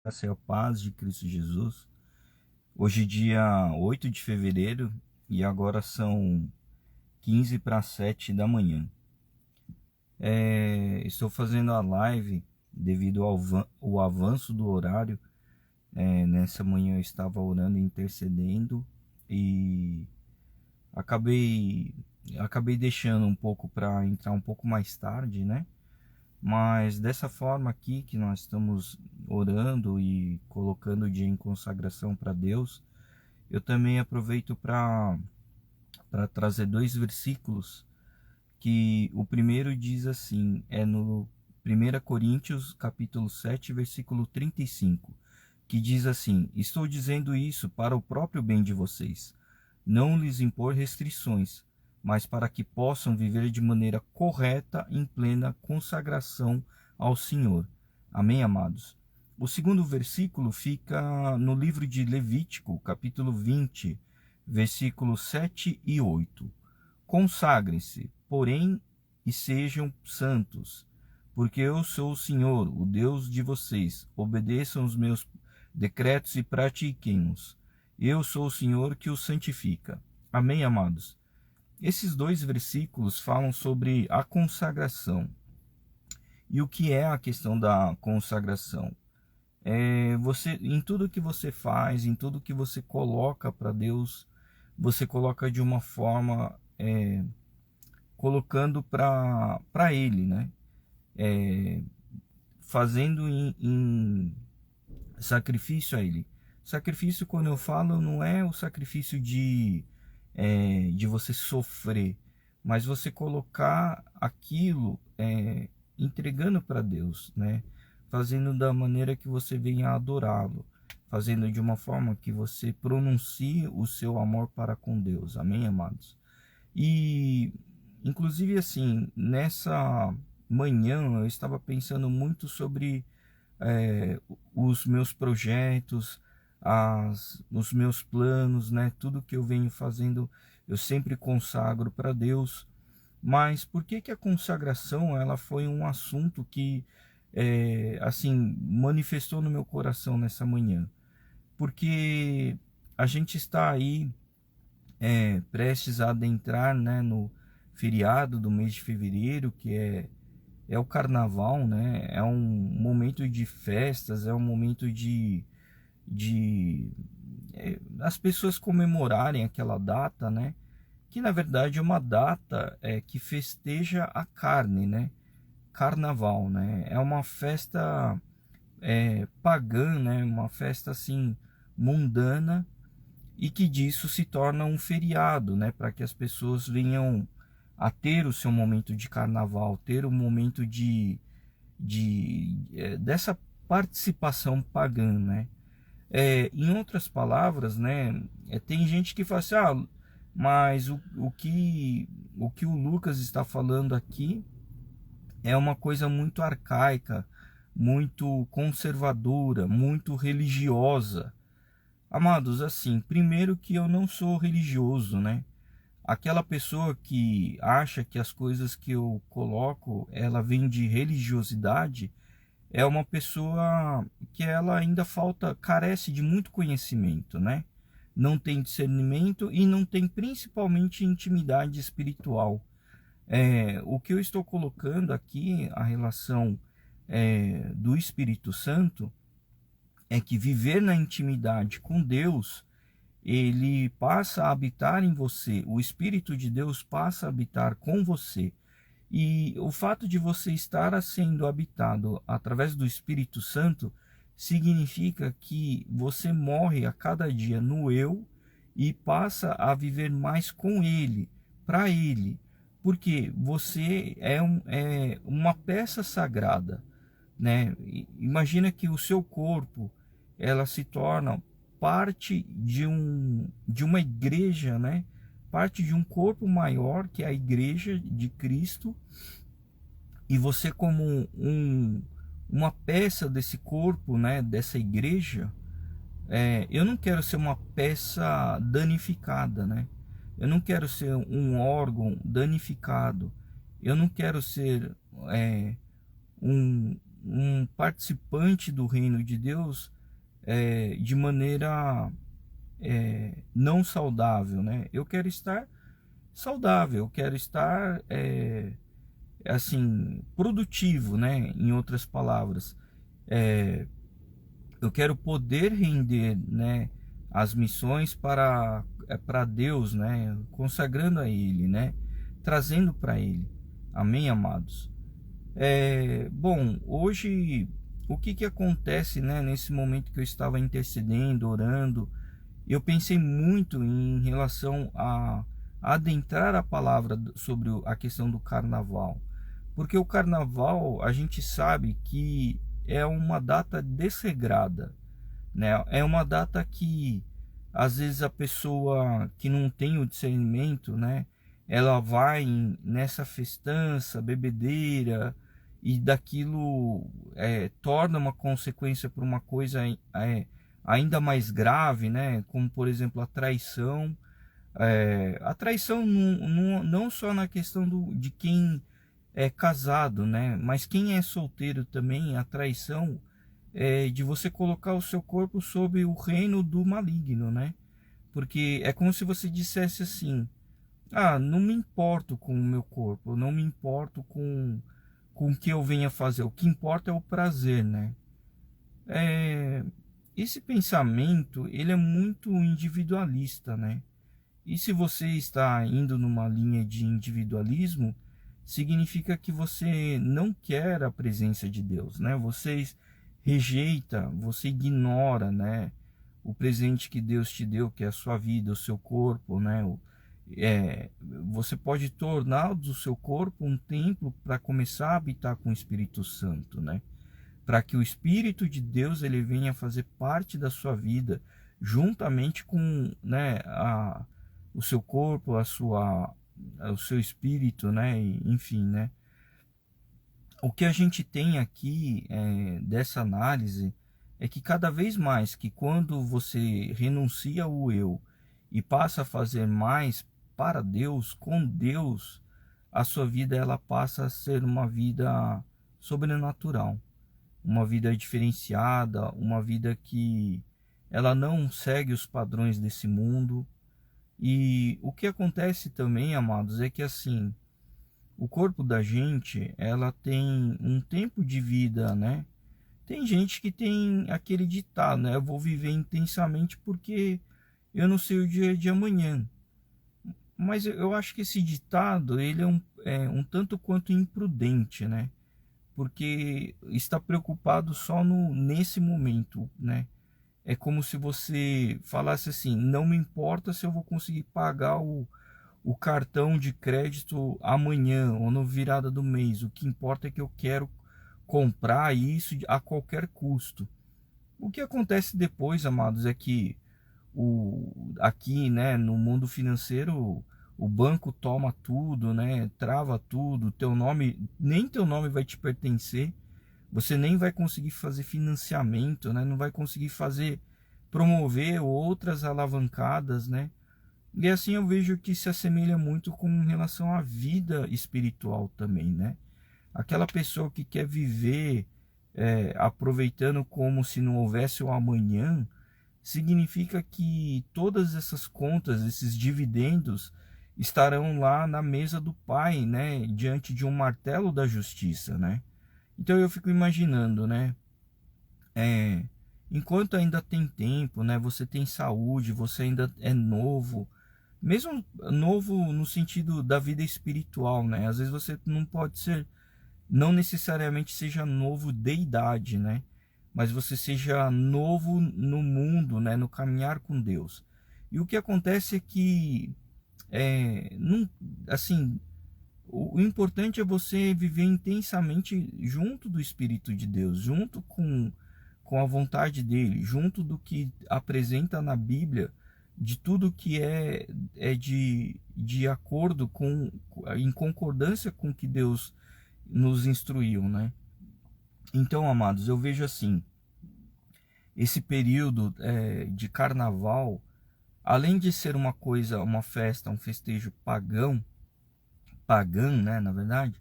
Graça e a paz de Cristo Jesus. Hoje, dia 8 de fevereiro, e agora são 15 para 7 da manhã. Estou fazendo a live devido ao avanço do horário. Nessa manhã eu estava orando e intercedendo e acabei, acabei deixando um pouco para entrar um pouco mais tarde, né? Mas dessa forma aqui que nós estamos orando e colocando o dia em consagração para Deus, eu também aproveito para trazer dois versículos que o primeiro diz assim, é no 1 Coríntios capítulo 7 versículo 35, que diz assim: Estou dizendo isso para o próprio bem de vocês, não lhes impor restrições, mas para que possam viver de maneira correta em plena consagração ao Senhor. Amém, amados? O segundo versículo fica no livro de Levítico, capítulo 20, versículos 7 e 8. Consagrem-se, porém, e sejam santos, porque eu sou o Senhor, o Deus de vocês. Obedeçam os meus decretos e pratiquem-nos. Eu sou o Senhor que os santifica. Amém, amados? Esses dois versículos falam sobre a consagração. E o que é a questão da consagração? Você, em tudo que você faz, em tudo que você coloca para Deus, você coloca de uma forma, colocando para Ele, né? É, Fazendo em sacrifício a Ele. Sacrifício, quando eu falo, não é o sacrifício de você sofrer, mas você colocar aquilo, entregando para Deus, né? Fazendo da maneira que você venha adorá-lo, fazendo de uma forma que você pronuncie o seu amor para com Deus. Amém, amados? E, inclusive, assim, nessa manhã eu estava pensando muito sobre é, os meus projetos, os meus planos, né? Tudo que eu venho fazendo, eu sempre consagro para Deus. Mas por que que a consagração ela foi um assunto que assim manifestou no meu coração nessa manhã? Porque a gente está aí prestes a adentrar, né, no feriado do mês de fevereiro, que é o carnaval, né? É um momento de festas, é um momento de as pessoas comemorarem aquela data, né? Que na verdade é uma data que festeja a carne, né? Carnaval, né? É uma festa pagã, né? Uma festa assim mundana e que disso se torna um feriado, né? Para que as pessoas venham a ter o seu momento de carnaval, ter o momento dessa participação pagã, né? Em outras palavras, né? Tem gente que fala assim, mas o que o Lucas está falando aqui é uma coisa muito arcaica, muito conservadora, muito religiosa. Amados, assim, primeiro que eu não sou religioso, né? Aquela pessoa que acha que as coisas que eu coloco, ela vem de religiosidade, é uma pessoa que ela ainda carece de muito conhecimento, né? Não tem discernimento e não tem principalmente intimidade espiritual. O que eu estou colocando aqui, a relação do Espírito Santo, é que viver na intimidade com Deus, ele passa a habitar em você, o Espírito de Deus passa a habitar com você. E o fato de você estar sendo habitado através do Espírito Santo significa que você morre a cada dia no eu e passa a viver mais com Ele, para Ele, porque você é uma peça sagrada, né? Imagina que o seu corpo ela se torna parte de uma igreja, né? Parte de um corpo maior que é a igreja de Cristo, e você como uma peça desse corpo, né? Dessa igreja, eu não quero ser uma peça danificada, né? Eu não quero ser um órgão danificado. Eu não quero ser é, um, um participante do reino de Deus de maneira não saudável, né? Eu quero estar saudável, eu quero estar assim, produtivo, né? Em outras palavras, eu quero poder render, né, as missões para Deus, né, consagrando a Ele, né, trazendo para Ele. Amém, amados? Bom, hoje o que acontece, né, nesse momento que eu estava intercedendo, orando, eu pensei muito em relação a adentrar a palavra sobre a questão do carnaval, porque o carnaval a gente sabe que é uma data desregrada, né? É uma data que às vezes a pessoa que não tem o discernimento, né, ela vai nessa festança, bebedeira, e daquilo torna uma consequência para uma coisa ainda mais grave, né? Como por exemplo a traição. A traição não só na questão de quem é casado, né? Mas quem é solteiro também, a traição de você colocar o seu corpo sob o reino do maligno, né? Porque é como se você dissesse assim: ah, não me importo com o meu corpo, não me importo com o que eu venha fazer, o que importa é o prazer, né? Esse pensamento, ele é muito individualista, né? E se você está indo numa linha de individualismo, significa que você não quer a presença de Deus, né? Você rejeita, você ignora, né, o presente que Deus te deu, que é a sua vida, o seu corpo, né? Você pode tornar do seu corpo um templo para começar a habitar com o Espírito Santo, né? Para que o Espírito de Deus ele venha fazer parte da sua vida, juntamente com, né, o seu corpo, o seu espírito, né? Enfim, né? O que a gente tem aqui dessa análise é que cada vez mais que quando você renuncia ao eu e passa a fazer mais para Deus, com Deus, a sua vida ela passa a ser uma vida sobrenatural, uma vida diferenciada, uma vida que ela não segue os padrões desse mundo. E o que acontece também, amados, é que assim, o corpo da gente, ela tem um tempo de vida, né? Tem gente que tem aquele ditado, né? Eu vou viver intensamente porque eu não sei o dia de amanhã. Mas eu acho que esse ditado, ele é um tanto quanto imprudente, né? Porque está preocupado só nesse momento, né? É como se você falasse assim: não me importa se eu vou conseguir pagar o cartão de crédito amanhã ou no virada do mês. O que importa é que eu quero comprar isso a qualquer custo. O que acontece depois, amados, é que aqui, né, no mundo financeiro, o banco toma tudo, né, trava tudo, nem teu nome vai te pertencer. Você nem vai conseguir fazer financiamento, né? Não vai conseguir promover outras alavancadas, né? E assim eu vejo que se assemelha muito com relação à vida espiritual também, né? Aquela pessoa que quer viver aproveitando como se não houvesse o amanhã, significa que todas essas contas, esses dividendos, estarão lá na mesa do Pai, né? Diante de um martelo da justiça, né? Então eu fico imaginando, né? Enquanto ainda tem tempo, né? Você tem saúde, você ainda é novo, mesmo novo no sentido da vida espiritual, né? Às vezes você não pode ser, não necessariamente seja novo de idade, né? Mas você seja novo no mundo, né? No caminhar com Deus. E o que acontece é que, não, assim, o importante é você viver intensamente junto do Espírito de Deus, junto com a vontade dele, junto do que apresenta na Bíblia, de tudo que é de acordo em concordância com o que Deus nos instruiu, né? Então, amados, eu vejo assim, esse período de carnaval, além de ser uma coisa, uma festa, um festejo pagã, né, na verdade,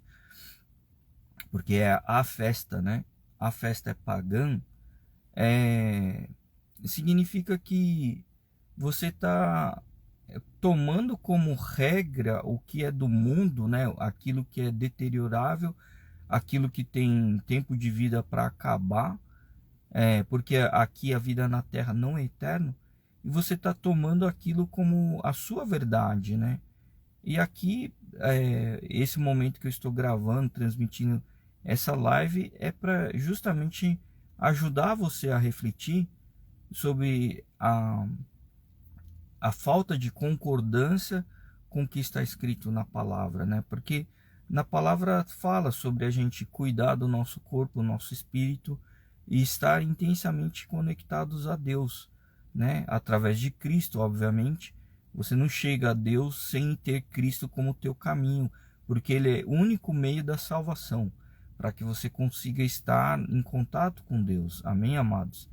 porque é a festa, né? a festa é pagã, significa que você está tomando como regra o que é do mundo, né? Aquilo que é deteriorável, aquilo que tem tempo de vida para acabar, porque aqui a vida na Terra não é eterna, e você está tomando aquilo como a sua verdade, né? E aqui, esse momento que eu estou gravando, transmitindo essa live, é para justamente ajudar você a refletir sobre a falta de concordância com o que está escrito na palavra, né? Porque na palavra fala sobre a gente cuidar do nosso corpo, nosso espírito e estar intensamente conectados a Deus, né? Através de Cristo, obviamente. Você não chega a Deus sem ter Cristo como teu caminho, porque Ele é o único meio da salvação, para que você consiga estar em contato com Deus. Amém, amados?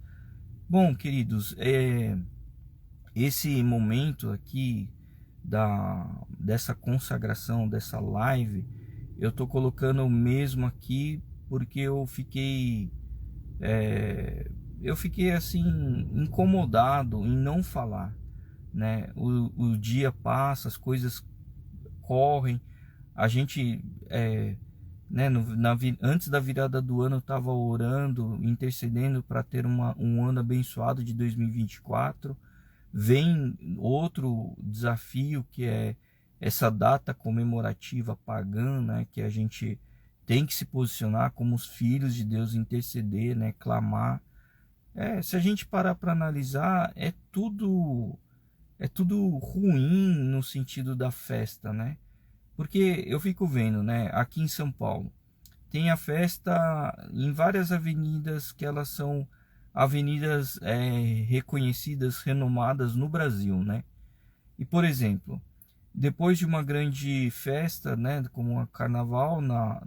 Bom, queridos, esse momento aqui dessa consagração, dessa live, eu estou colocando o mesmo aqui porque eu fiquei assim incomodado em não falar, né? O dia passa, as coisas correm, a gente né, antes da virada do ano eu estava orando, intercedendo para ter um ano abençoado de 2024. Vem outro desafio, que é essa data comemorativa pagã, né, que a gente tem que se posicionar como os filhos de Deus, interceder, né, clamar. Se a gente parar para analisar, é tudo ruim no sentido da festa, né? Porque eu fico vendo, né, aqui em São Paulo, tem a festa em várias avenidas que elas são avenidas reconhecidas, renomadas no Brasil, né? E, por exemplo, depois de uma grande festa, né, como a Carnaval,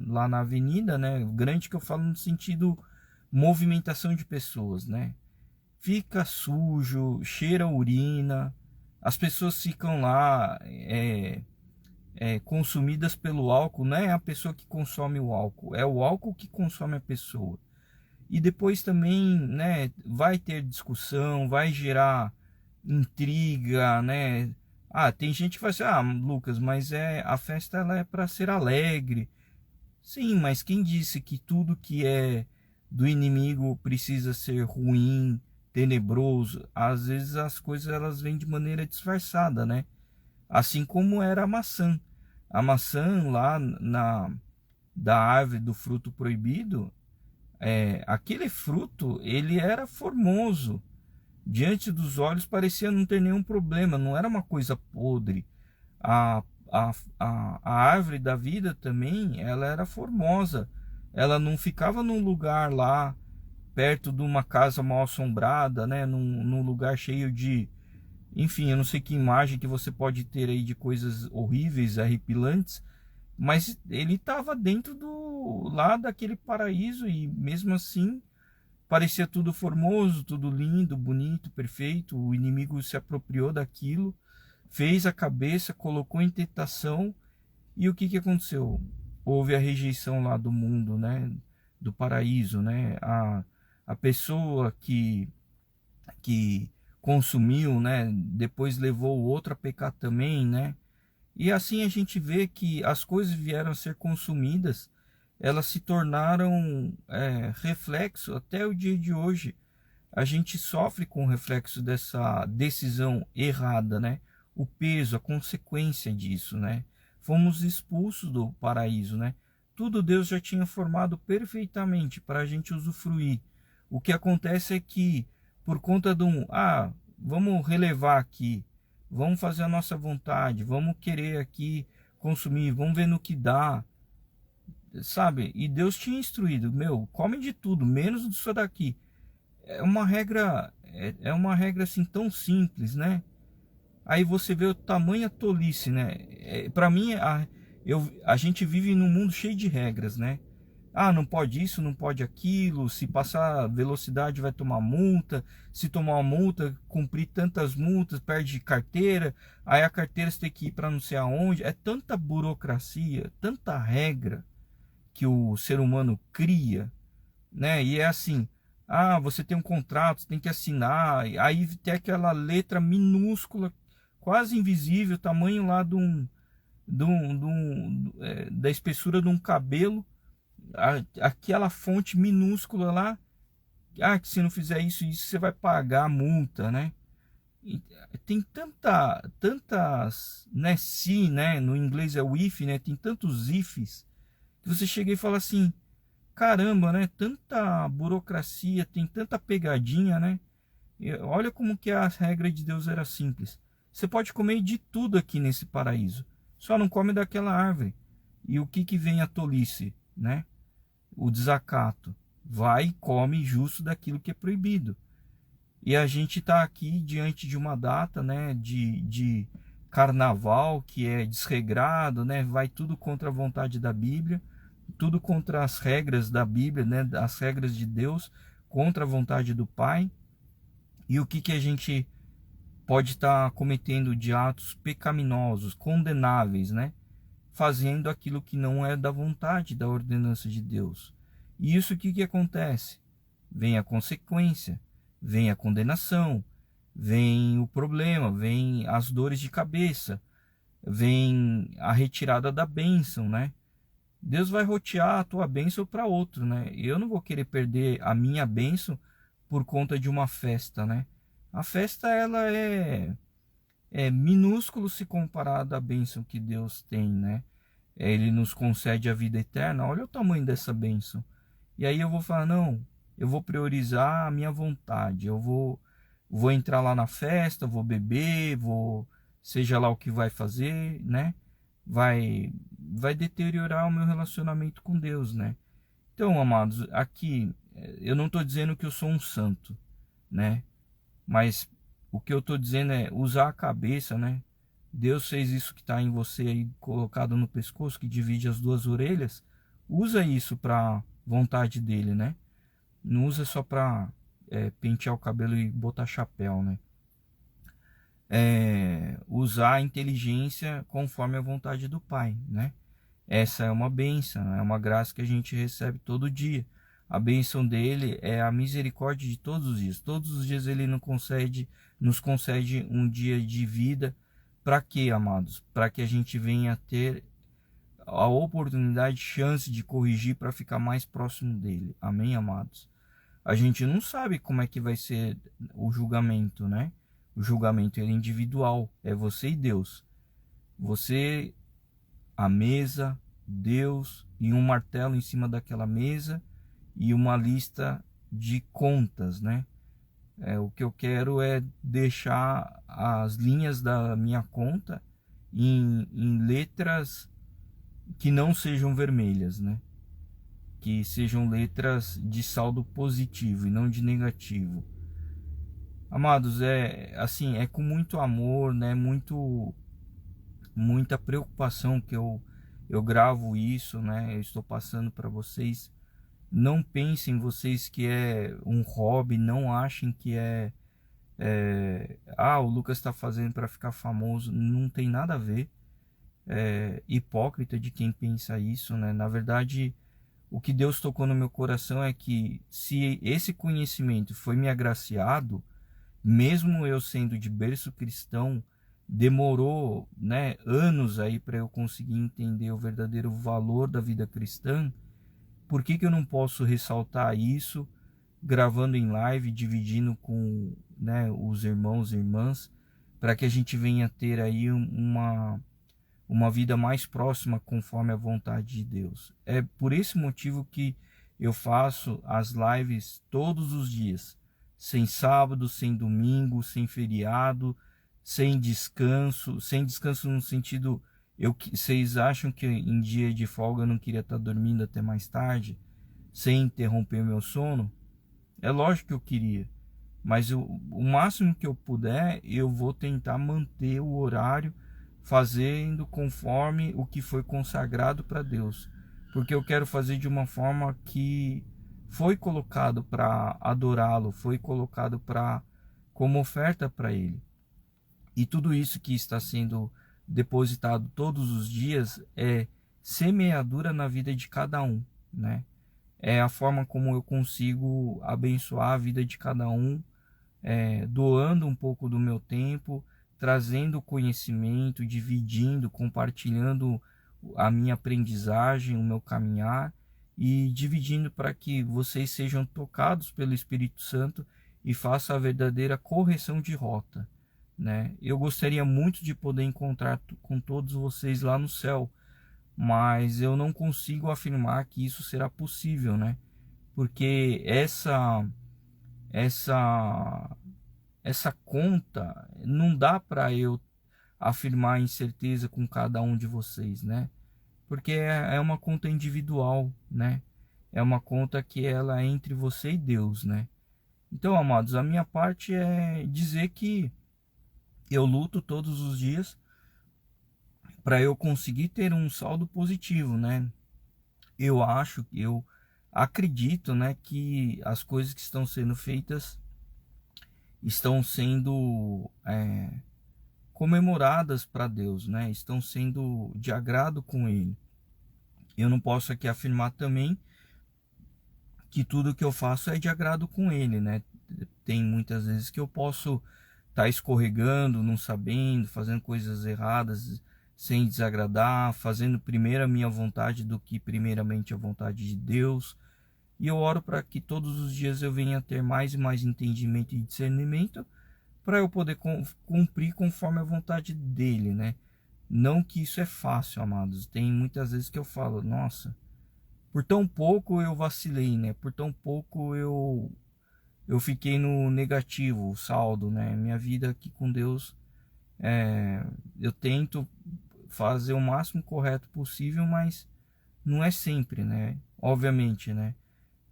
lá na avenida, né, grande que eu falo no sentido movimentação de pessoas, né? Fica sujo, cheira urina, as pessoas ficam lá consumidas pelo álcool. Não é a pessoa que consome o álcool, é o álcool que consome a pessoa. E depois também, né, vai ter discussão, vai gerar intriga, né? Tem gente que vai dizer, Lucas, mas a festa ela é para ser alegre. Sim, mas quem disse que tudo que é do inimigo precisa ser ruim, tenebroso? Às vezes as coisas elas vêm de maneira disfarçada, né? Assim como era a maçã. A maçã lá da árvore do fruto proibido, aquele fruto, ele era formoso. Diante dos olhos parecia não ter nenhum problema, não era uma coisa podre. A árvore da vida também, ela era formosa. Ela não ficava num lugar lá, perto de uma casa mal assombrada, né? Num lugar cheio de... Enfim, eu não sei que imagem que você pode ter aí de coisas horríveis, arrepilantes, mas ele estava dentro lá daquele paraíso e mesmo assim parecia tudo formoso, tudo lindo, bonito, perfeito. O inimigo se apropriou daquilo, fez a cabeça, colocou em tentação, e o que aconteceu? Houve a rejeição lá do mundo, né? Do paraíso, né? A pessoa que consumiu, né? Depois levou o outro a pecar também, né? E assim a gente vê que as coisas vieram a ser consumidas, elas se tornaram reflexo até o dia de hoje. A gente sofre com o reflexo dessa decisão errada, né? O peso, a consequência disso, né? Fomos expulsos do paraíso, né? Tudo Deus já tinha formado perfeitamente para a gente usufruir. O que acontece é que, por conta de vamos relevar aqui, vamos fazer a nossa vontade, vamos querer aqui consumir, vamos ver no que dá, sabe? E Deus tinha instruído, come de tudo, menos disso daqui. É uma regra assim tão simples, né? Aí você vê o tamanho tolice, né? Para mim, a gente vive num mundo cheio de regras, né? Não pode isso, não pode aquilo, se passar velocidade vai tomar multa, se tomar uma multa, cumprir tantas multas, perde carteira, aí a carteira você tem que ir para não sei aonde. É tanta burocracia, tanta regra que o ser humano cria né? E é assim, você tem um contrato, você tem que assinar, aí tem aquela letra minúscula, quase invisível, tamanho lá da espessura de um cabelo, aquela fonte minúscula lá, que se não fizer isso, você vai pagar a multa, né? E tem tantas, né, se, né, no inglês é o if, né, tem tantos ifs, que você chega e fala assim, caramba, né, tanta burocracia, tem tanta pegadinha, né? E olha como que a regra de Deus era simples. Você pode comer de tudo aqui nesse paraíso, só não come daquela árvore. E o que que vem a tolice, né? O desacato. Vai e come justo daquilo que é proibido. E a gente está aqui diante de uma data, né, de carnaval que é desregrado, né, vai tudo contra a vontade da Bíblia, tudo contra as regras da Bíblia, né, as regras de Deus, contra a vontade do Pai. E o que que a gente pode estar cometendo de atos pecaminosos, condenáveis, né, fazendo aquilo que não é da vontade, da ordenança de Deus. E isso o que que acontece? Vem a consequência, vem a condenação, vem o problema, vem as dores de cabeça, vem a retirada da bênção, né? Deus vai rotear a tua bênção para outro, né? Eu não vou querer perder a minha bênção por conta de uma festa, né? A festa, ela é minúsculo se comparada à bênção que Deus tem, né? Ele nos concede a vida eterna. Olha o tamanho dessa bênção. E aí eu vou falar, não, eu vou priorizar a minha vontade. Eu vou entrar lá na festa, vou beber, seja lá o que vai fazer, né? Vai deteriorar o meu relacionamento com Deus, né? Então, amados, aqui eu não estou dizendo que eu sou um santo, né? Mas o que eu estou dizendo é usar a cabeça, né? Deus fez isso que está em você aí colocado no pescoço, que divide as duas orelhas. Usa isso para vontade dele, né? Não usa só para pentear o cabelo e botar chapéu, né? Usar a inteligência conforme a vontade do Pai, né? Essa é uma bênção, é uma graça que a gente recebe todo dia. A bênção dele é a misericórdia de todos os dias. Todos os dias ele nos concede um dia de vida. Para quê, amados? Para que a gente venha ter a oportunidade, chance de corrigir para ficar mais próximo dele. Amém, amados? A gente não sabe como é que vai ser o julgamento, né? O julgamento é individual, é você e Deus. Você, a mesa, Deus e um martelo em cima daquela mesa e uma lista de contas, né? O que eu quero é deixar as linhas da minha conta em letras que não sejam vermelhas, né? Que sejam letras de saldo positivo e não de negativo. Amados, é com muito amor, né? Muita preocupação que eu gravo isso, né? Eu estou passando para vocês. Não pensem vocês que é um hobby, não achem que o Lucas está fazendo para ficar famoso. Não tem nada a ver. Hipócrita de quem pensa isso, né? Na verdade, o que Deus tocou no meu coração é que se esse conhecimento foi me agraciado, mesmo eu sendo de berço cristão, demorou, né, anos aí para eu conseguir entender o verdadeiro valor da vida cristã. Por que eu não posso ressaltar isso gravando em live, dividindo com, né, os irmãos e irmãs, para que a gente venha ter aí uma vida mais próxima conforme a vontade de Deus. É por esse motivo que eu faço as lives todos os dias, sem sábado, sem domingo, sem feriado, sem descanso no sentido, vocês acham que em dia de folga eu não queria estar dormindo até mais tarde, sem interromper meu sono? É lógico que eu queria, mas o máximo que eu puder, eu vou tentar manter o horário, fazendo conforme o que foi consagrado para Deus, porque eu quero fazer de uma forma que foi colocado para adorá-lo, foi colocado como oferta para ele. E tudo isso que está sendo depositado todos os dias é semeadura na vida de cada um, né? é a forma como eu consigo abençoar a vida de cada um, doando um pouco do meu tempo, trazendo conhecimento, dividindo, compartilhando a minha aprendizagem, o meu caminhar e dividindo para que vocês sejam tocados pelo Espírito Santo e façam a verdadeira correção de rota, né? Eu gostaria muito de poder encontrar com todos vocês lá no céu, mas eu não consigo afirmar que isso será possível, né? Porque essa essa conta não dá para eu afirmar em certeza com cada um de vocês, né? Porque é uma conta individual, né? É uma conta que ela é entre você e Deus, né? Então, amados, a minha parte é dizer que eu luto todos os dias para eu conseguir ter um saldo positivo, né? Eu acredito, né, que as coisas que estão sendo feitas estão sendo comemoradas para Deus, né? Estão sendo de agrado com Ele. Eu não posso aqui afirmar também que tudo que eu faço é de agrado com Ele, né? Tem muitas vezes que eu posso estar escorregando, não sabendo, fazendo coisas erradas, sem desagradar, fazendo primeiro a minha vontade do que primeiramente a vontade de Deus. E eu oro para que todos os dias eu venha a ter mais e mais entendimento e discernimento para eu poder cumprir conforme a vontade dele, né? Não que isso é fácil, amados. Tem muitas vezes que eu falo, nossa, por tão pouco eu vacilei, né? Por tão pouco eu fiquei no negativo, o saldo, né? Minha vida aqui com Deus, eu tento fazer o máximo correto possível, mas não é sempre, né? Obviamente, né?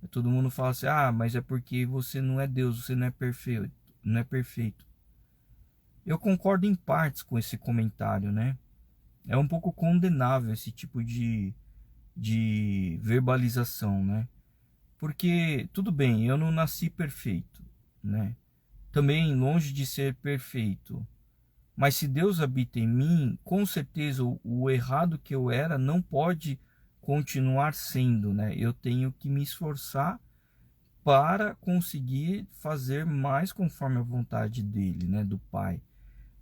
Todo mundo fala assim, ah, mas é porque você não é Deus, você não é perfeito, não é perfeito. Eu concordo em partes com esse comentário, né? É um pouco condenável esse tipo de verbalização, né? Porque, tudo bem, eu não nasci perfeito, né? Também longe de ser perfeito. Mas se Deus habita em mim, com certeza o errado que eu era não pode continuar sendo, né? Eu tenho que me esforçar para conseguir fazer mais conforme a vontade dele, né, do Pai.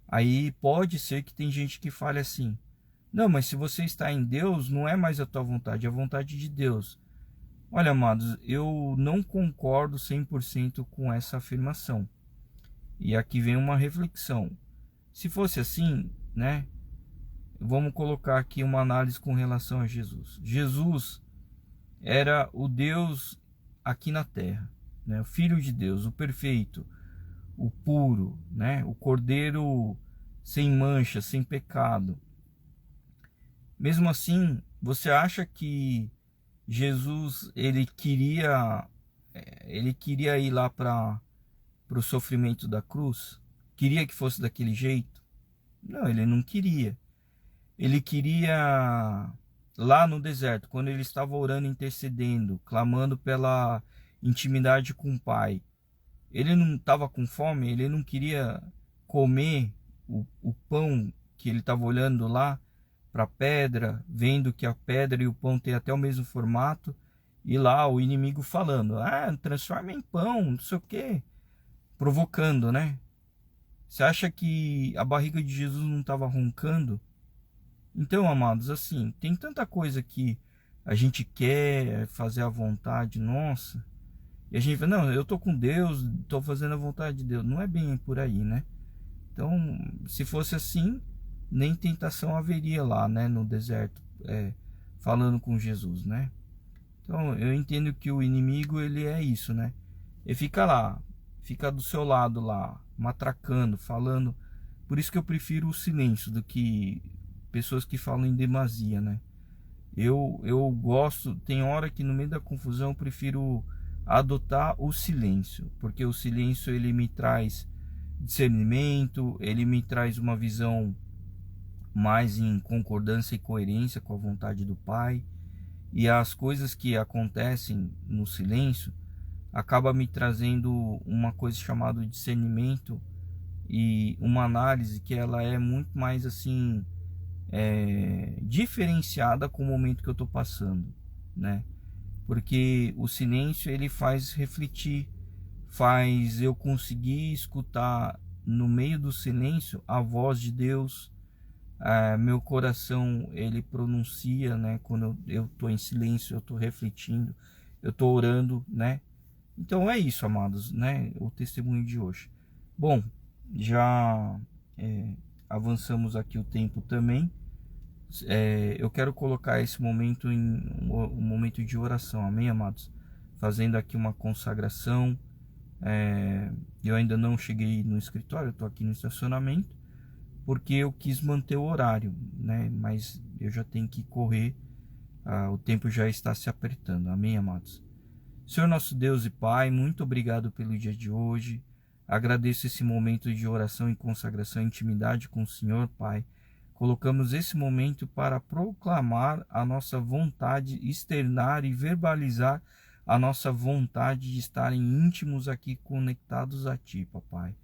Aí pode ser que tem gente que fale assim: "Não, mas se você está em Deus, não é mais a tua vontade, é a vontade de Deus". Olha, amados, eu não concordo 100% com essa afirmação. E aqui vem uma reflexão. Se fosse assim, né? Vamos colocar aqui uma análise com relação a Jesus. Jesus era o Deus aqui na terra, né? O Filho de Deus, o perfeito, o puro, né? O Cordeiro sem mancha, sem pecado. Mesmo assim, você acha que Jesus ele queria ir lá para o sofrimento da cruz? Queria que fosse daquele jeito? Não, ele não queria. Ele queria lá no deserto, quando ele estava orando, intercedendo, clamando pela intimidade com o Pai. Ele não estava com fome, ele não queria comer o pão que ele estava olhando lá para a pedra, vendo que a pedra e o pão têm até o mesmo formato, e lá o inimigo falando: ah, transforma em pão, não sei o que, provocando, né? Você acha que a barriga de Jesus não estava roncando? Então, amados, assim, tem tanta coisa que a gente quer fazer à vontade nossa, e a gente fala, não, eu tô com Deus, tô fazendo a vontade de Deus. Não é bem por aí, né? Então, se fosse assim, nem tentação haveria lá, né, no deserto, falando com Jesus, né? Então, eu entendo que o inimigo, ele é isso, né? Ele fica lá, fica do seu lado lá, matracando, falando. Por isso que eu prefiro o silêncio do que pessoas que falam em demasia, né? Eu gosto, tem hora que no meio da confusão eu prefiro adotar o silêncio, porque o silêncio ele me traz discernimento, ele me traz uma visão mais em concordância e coerência com a vontade do Pai, e as coisas que acontecem no silêncio acaba me trazendo uma coisa chamada discernimento e uma análise que ela é muito mais assim diferenciada com o momento que eu estou passando, né? porque o silêncio ele faz refletir, faz eu conseguir escutar no meio do silêncio a voz de Deus. Meu coração ele pronuncia, né? Quando eu estou em silêncio, eu estou refletindo, eu estou orando, né? Então é isso, amados, né? O testemunho de hoje. Bom, já avançamos aqui o tempo também. Eu quero colocar esse momento em um momento de oração, amém, amados? Fazendo aqui uma consagração. Eu ainda não cheguei no escritório, eu estou aqui no estacionamento, porque eu quis manter o horário, né? Mas eu já tenho que correr, o tempo já está se apertando, amém, amados? Senhor nosso Deus e Pai, muito obrigado pelo dia de hoje. Agradeço esse momento de oração e consagração e intimidade com o Senhor, Pai. Colocamos esse momento para proclamar a nossa vontade, externar e verbalizar a nossa vontade de estarem íntimos aqui, conectados a Ti, Papai.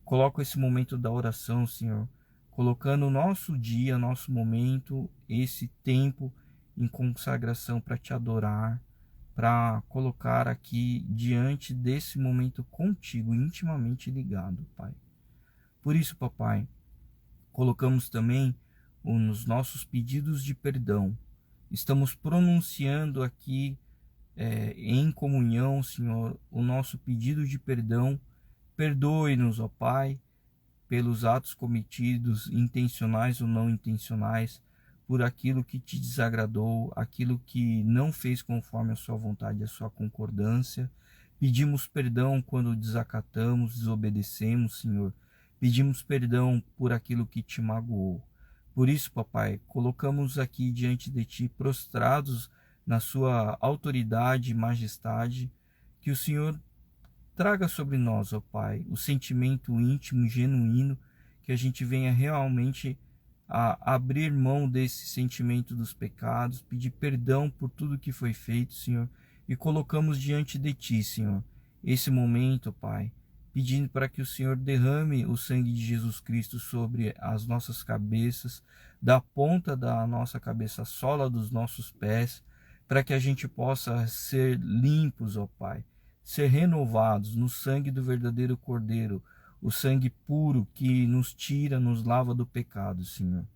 Coloco esse momento da oração, Senhor, colocando o nosso dia, nosso momento, esse tempo em consagração para Te adorar, para colocar aqui diante desse momento contigo, intimamente ligado, Pai. Por isso, Papai, colocamos também os nossos pedidos de perdão. Estamos pronunciando aqui em comunhão, Senhor, o nosso pedido de perdão. Perdoe-nos, ó Pai, pelos atos cometidos, intencionais ou não intencionais, por aquilo que te desagradou, aquilo que não fez conforme a sua vontade e a sua concordância. Pedimos perdão quando desacatamos, desobedecemos, Senhor. Pedimos perdão por aquilo que te magoou. Por isso, Papai, colocamos aqui diante de Ti, prostrados na Sua autoridade e majestade, que o Senhor traga sobre nós, ó Pai, o sentimento íntimo, genuíno, que a gente venha realmente a abrir mão desse sentimento dos pecados, pedir perdão por tudo que foi feito, Senhor, e colocamos diante de Ti, Senhor, esse momento, Pai, pedindo para que o Senhor derrame o sangue de Jesus Cristo sobre as nossas cabeças, da ponta da nossa cabeça à sola dos nossos pés, para que a gente possa ser limpos, ó Pai, ser renovados no sangue do verdadeiro Cordeiro, o sangue puro que nos tira, nos lava do pecado, Senhor.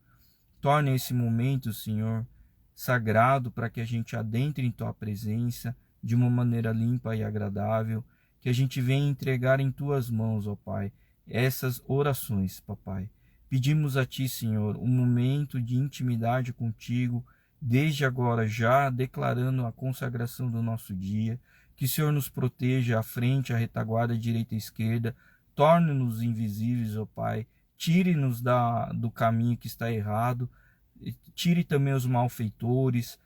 Torne esse momento, Senhor, sagrado para que a gente adentre em Tua presença de uma maneira limpa e agradável, que a gente venha entregar em Tuas mãos, ó Pai, essas orações, Papai. Pedimos a Ti, Senhor, um momento de intimidade contigo, desde agora já declarando a consagração do nosso dia, que o Senhor nos proteja à frente, à retaguarda, à direita e à esquerda, torne-nos invisíveis, ó Pai, tire-nos do caminho que está errado, tire também os malfeitores,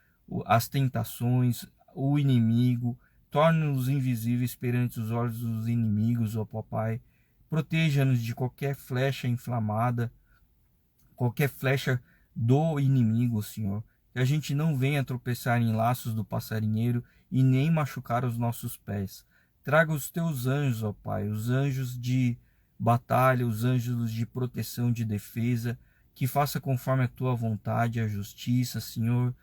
as tentações, o inimigo, torne-nos invisíveis perante os olhos dos inimigos, ó Papai. Proteja-nos de qualquer flecha inflamada, qualquer flecha do inimigo, Senhor. Que a gente não venha tropeçar em laços do passarinheiro e nem machucar os nossos pés. Traga os Teus anjos, ó Pai, os anjos de batalha, os anjos de proteção, de defesa, que faça conforme a Tua vontade, a justiça, Senhor.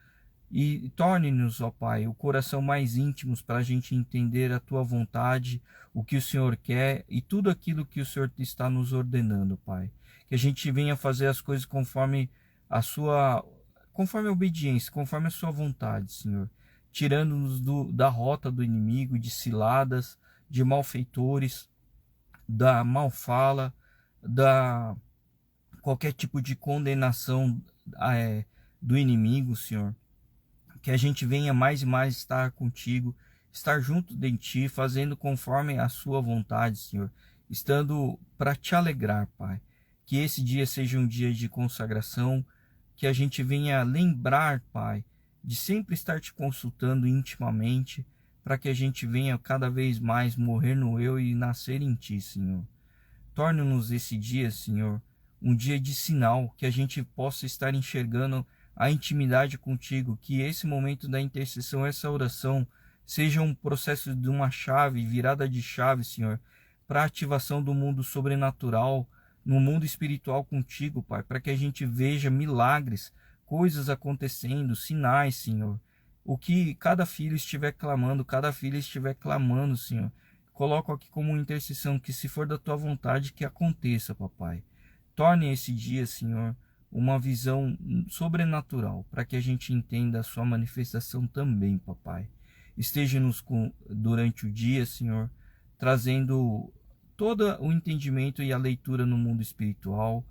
E torne-nos, ó Pai, o coração mais íntimos para a gente entender a Tua vontade, o que o Senhor quer e tudo aquilo que o Senhor está nos ordenando, Pai. Que a gente venha fazer as coisas conforme a obediência, conforme a Sua vontade, Senhor. Tirando-nos da rota do inimigo, de ciladas, de malfeitores, da mal-fala, da qualquer tipo de condenação do inimigo, Senhor. Que a gente venha mais e mais estar contigo, estar junto de Ti, fazendo conforme a Sua vontade, Senhor, estando para Te alegrar, Pai. Que esse dia seja um dia de consagração, que a gente venha lembrar, Pai, de sempre estar Te consultando intimamente, para que a gente venha cada vez mais morrer no eu e nascer em Ti, Senhor. Torne-nos esse dia, Senhor, um dia de sinal, que a gente possa estar enxergando a intimidade contigo, que esse momento da intercessão, essa oração, seja um processo de uma chave, virada de chave, Senhor, para a ativação do mundo sobrenatural, no mundo espiritual contigo, Pai, para que a gente veja milagres, coisas acontecendo, sinais, Senhor. o que cada filho estiver clamando, cada filha estiver clamando, Senhor. Coloco aqui como intercessão, que se for da tua vontade, que aconteça, papai. Torne esse dia, Senhor, uma visão sobrenatural, para que a gente entenda a sua manifestação também, papai. Esteja-nos durante o dia, Senhor, trazendo todo o entendimento e a leitura no mundo espiritual.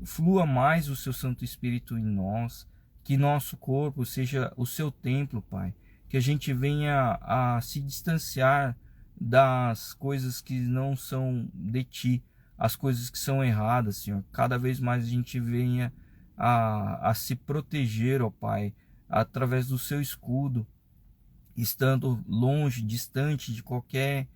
Flua mais o seu Santo Espírito em nós, que nosso corpo seja o seu templo, Pai. Que a gente venha a se distanciar das coisas que não são de Ti, as coisas que são erradas, Senhor. Cada vez mais a gente venha a se proteger, ó Pai, através do seu escudo, estando longe, distante de qualquer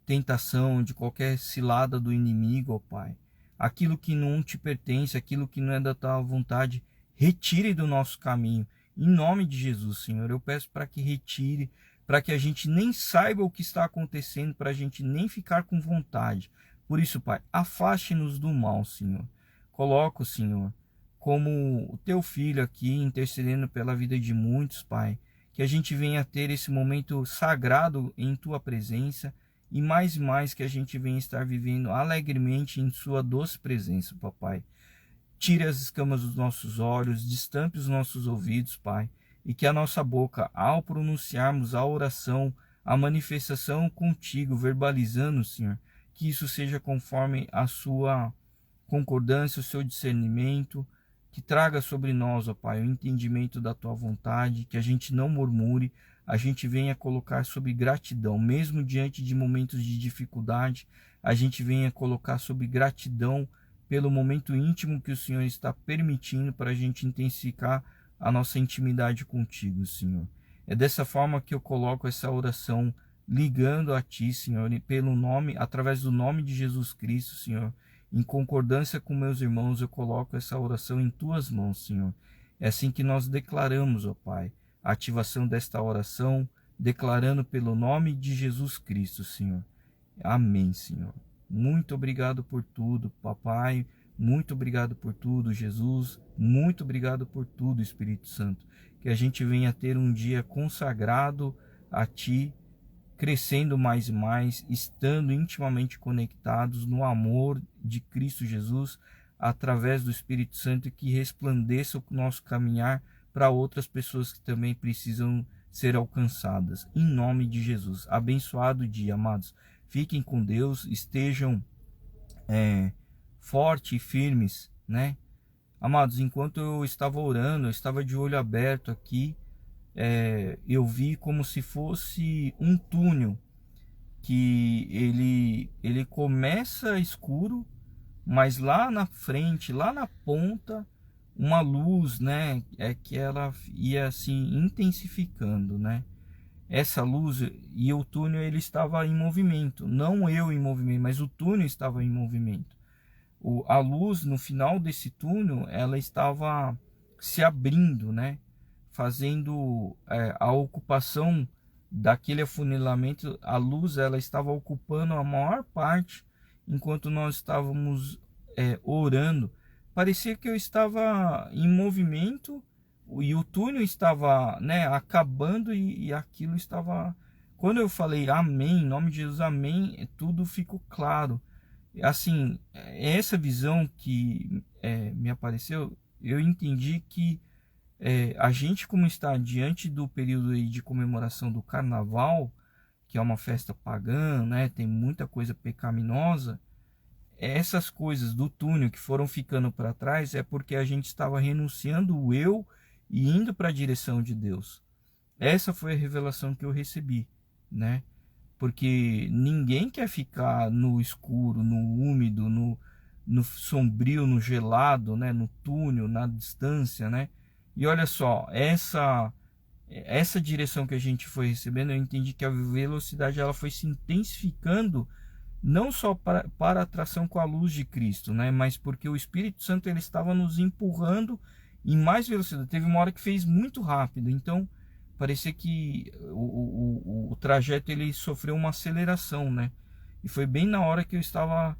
tentação, de qualquer cilada do inimigo, ó Pai. Aquilo que não te pertence, aquilo que não é da tua vontade, retire do nosso caminho. Em nome de Jesus, Senhor, eu peço para que retire, para que a gente nem saiba o que está acontecendo, para a gente nem ficar com vontade. Por isso, Pai, afaste-nos do mal, Senhor. Coloca, Senhor, como o teu filho aqui, intercedendo pela vida de muitos, Pai. Que a gente venha ter esse momento sagrado em tua presença, e mais que a gente venha estar vivendo alegremente em sua doce presença, papai. Tire as escamas dos nossos olhos, destampe os nossos ouvidos, Pai, e que a nossa boca, ao pronunciarmos a oração, a manifestação contigo, verbalizando, Senhor, que isso seja conforme a sua concordância, o seu discernimento, que traga sobre nós, ó Pai, o entendimento da tua vontade, que a gente não murmure, a gente venha colocar sob gratidão, mesmo diante de momentos de dificuldade, a gente venha colocar sob gratidão pelo momento íntimo que o Senhor está permitindo para a gente intensificar a nossa intimidade contigo, Senhor. É dessa forma que eu coloco essa oração, ligando a Ti, Senhor, e pelo nome, através do nome de Jesus Cristo, Senhor, em concordância com meus irmãos, eu coloco essa oração em Tuas mãos, Senhor. É assim que nós declaramos, ó Pai, a ativação desta oração, declarando pelo nome de Jesus Cristo, Senhor. Amém, Senhor. Muito obrigado por tudo, papai. Muito obrigado por tudo, Jesus. Muito obrigado por tudo, Espírito Santo. Que a gente venha ter um dia consagrado a Ti, crescendo mais e mais, estando intimamente conectados no amor de Cristo Jesus, através do Espírito Santo, que resplandeça o nosso caminhar para outras pessoas que também precisam ser alcançadas. Em nome de Jesus. Abençoado dia, amados. Fiquem com Deus, estejam fortes e firmes, né? Amados, enquanto eu estava orando, eu estava de olho aberto aqui, eu vi como se fosse um túnel, que ele começa escuro, mas lá na frente, lá na ponta, uma luz, né, que ela ia assim intensificando, né? Essa luz, e o túnel ele estava em movimento, não eu em movimento, mas o túnel estava em movimento. A luz no final desse túnel, ela estava se abrindo, né? Fazendo a ocupação daquele afunilamento. A luz ela estava ocupando a maior parte enquanto nós estávamos orando. Parecia que eu estava em movimento e o túnel estava, né, acabando e aquilo estava... Quando eu falei amém, em nome de Jesus, amém, tudo ficou claro. Assim, essa visão que me apareceu, eu entendi que a gente, como está diante do período aí de comemoração do Carnaval, que é uma festa pagã, né, tem muita coisa pecaminosa, essas coisas do túnel que foram ficando para trás é porque a gente estava renunciando o eu e indo para a direção de Deus. Essa foi a revelação que eu recebi, né? Porque ninguém quer ficar no escuro, no úmido, no sombrio, no gelado, né? No túnel, na distância, né? E olha só, essa direção que a gente foi recebendo, eu entendi que a velocidade ela foi se intensificando, não só para a atração com a luz de Cristo, né? Mas porque o Espírito Santo ele estava nos empurrando em mais velocidade. Teve uma hora que fez muito rápido, então parecia que o trajeto ele sofreu uma aceleração, né? E foi bem na hora que eu estava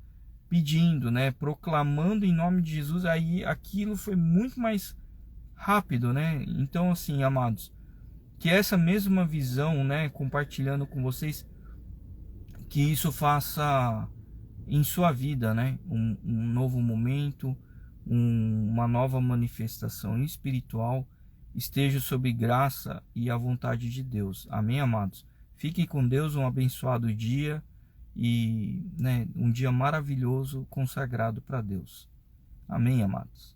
pedindo, né? Proclamando em nome de Jesus, aí aquilo foi muito mais rápido, né? Então assim, amados, que essa mesma visão, né, compartilhando com vocês, que isso faça em sua vida, né, um novo momento, uma nova manifestação espiritual, esteja sob graça e a vontade de Deus. Amém, amados? Fiquem com Deus, um abençoado dia e, né, um dia maravilhoso consagrado para Deus. Amém, amados?